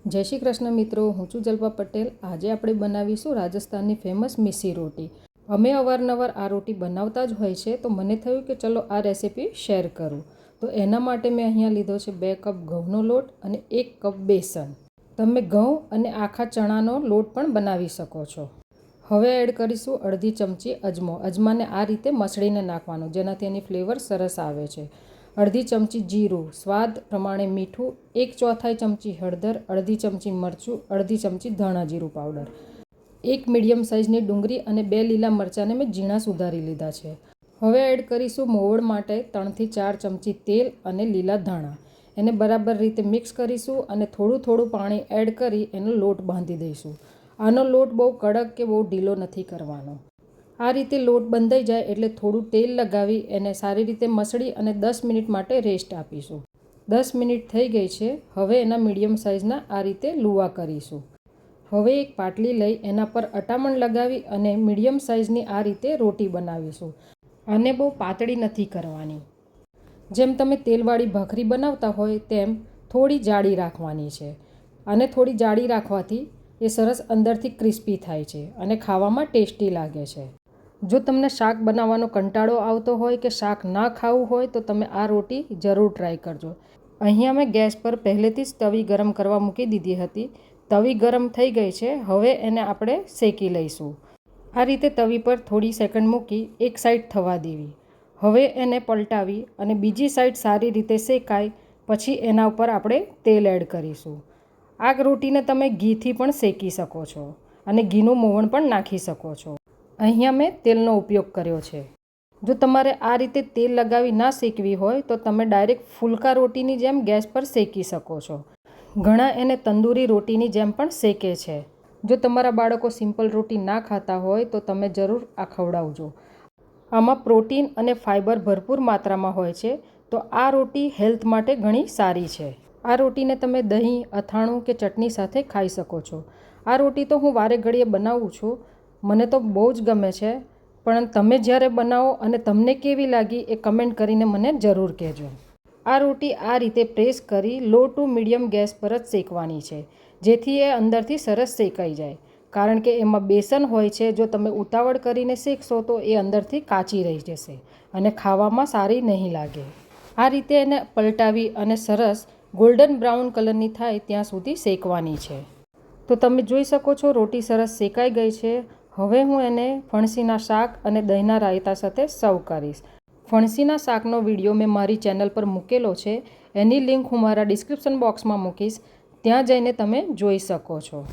જય શ્રી કૃષ્ણ મિત્રો, હું છું જલ્પા પટેલ। આજે આપણે બનાવીશું રાજસ્થાનની ફેમસ મિસ્સી રોટી। અમે અવારનવાર આ રોટી બનાવતા જ હોય છે, તો મને થયું કે ચલો આ રેસીપી શેર કરું। તો એના માટે મેં અહીંયા લીધો છે 2 કપ ઘઉંનો લોટ અને 1 કપ બેસન। તમે ઘઉં અને આખા ચણાનો લોટ પણ બનાવી શકો છો। હવે એડ કરીશું અડધી ચમચી અજમો। અજમાને આ રીતે મસળીને નાખવાનો, જેનાથી એની ફ્લેવર સરસ આવે છે। અડધી ચમચી જીરું, સ્વાદ પ્રમાણે મીઠું, 1/4 ચમચી હળદર, અડધી ચમચી મરચું, અડધી ચમચી ધાણા જીરું પાવડર, 1 મીડિયમ સાઇઝની ડુંગળી અને 2 લીલા મરચાંને મેં ઝીણા સુધારી લીધા છે। હવે એડ કરીશું મોવડ માટે 3 થી 4 ચમચી તેલ અને લીલા ધાણા। એને બરાબર રીતે મિક્સ કરીશું અને થોડું પાણી એડ કરી એનો લોટ બાંધી દઈશું। આનો લોટ બહુ કડક કે બહુ ઢીલો નથી કરવાનો। આ રીતે લોટ બંધાઈ જાય એટલે થોડું તેલ લગાવી એને સારી રીતે મસળી અને 10 મિનિટ માટે રેસ્ટ આપીશું। 10 મિનિટ થઈ ગઈ છે। હવે એના મીડિયમ સાઇઝના આ રીતે લુવા કરીશું। હવે એક પાટલી લઈ એના પર અટામણ લગાવી અને મીડિયમ સાઇઝની આ રીતે રોટી બનાવીશું। આને બહુ પાતળી નથી કરવાની, જેમ તમે તેલવાળી ભાખરી બનાવતા હોય તેમ થોડી જાડી રાખવાની છે। અને થોડી જાડી રાખવાથી એ સરસ અંદરથી ક્રિસ્પી થાય છે અને ખાવામાં ટેસ્ટી લાગે છે। જો તમને શાક બનાવવાનો કંટાળો આવતો હોય કે શાક ના ખાવું હોય તો તમે આ રોટી જરૂર ટ્રાય કરજો। અહીંયા મેં ગેસ પર પહેલેથી જ તવી ગરમ કરવા મૂકી દીધી હતી। તવી ગરમ થઈ ગઈ છે। હવે એને આપણે શેકી લઈશું। આ રીતે તવી પર થોડી સેકન્ડ મૂકી એક સાઈડ થવા દેવી। હવે એને પલટાવી અને બીજી સાઈડ સારી રીતે શેકાય પછી એના ઉપર આપણે તેલ એડ કરીશું। આ રોટીને તમે ઘીથી પણ શેકી શકો છો અને ઘીનું મોવણ પણ નાખી શકો છો। અહીંયા મેં તેલનો ઉપયોગ કર્યો છે। જો તમારે આ રીતે તેલ લગાવી ના શેકવી હોય તો તમે ડાયરેક્ટ ફુલકા રોટીની જેમ ગેસ પર શેકી શકો છો। ઘણા એને તંદૂરી રોટીની જેમ પણ શેકે છે। જો તમારા બાળકો સિમ્પલ રોટી ના ખાતા હોય તો તમે જરૂર આ ખવડાવજો। આમાં પ્રોટીન અને ફાઇબર ભરપૂર માત્રામાં હોય છે, તો આ રોટી હેલ્થ માટે ઘણી સારી છે। આ રોટીને તમે દહીં, અથાણું કે ચટણી સાથે ખાઈ શકો છો। આ રોટી તો હું વારે ઘડીએ બનાવું છું, મને તો બહુ જ ગમે છે। પણ તમે જ્યારે બનાવો અને તમને કેવી લાગી એ કમેન્ટ કરીને મને જરૂર કહેજો। આ રોટી આ રીતે પ્રેસ કરી લો ટુ મીડિયમ ગેસ પર જ શેકવાની છે, જેથી એ અંદરથી સરસ શેકાઈ જાય। કારણ કે એમાં બેસન હોય છે, જો તમે ઉતાવળ કરીને શેકશો તો એ અંદરથી કાચી રહી જશે અને ખાવામાં સારી નહીં લાગે। આ રીતે એને પલટાવી અને સરસ ગોલ્ડન બ્રાઉન કલરની થાય ત્યાં સુધી શેકવાની છે। તો તમે જોઈ શકો છો રોટી સરસ શેકાઈ ગઈ છે। હવે હું એને ફણસીના શાક અને દહીંના રાયતા સાથે સર્વ કરીશ। ફણસીના શાકનો વિડીયો મેં મારી ચેનલ પર મૂકેલો છે, એની લિંક હું મારા ડિસ્ક્રિપ્શન બોક્સમાં મૂકીશ, ત્યાં જઈને તમે જોઈ શકો છો।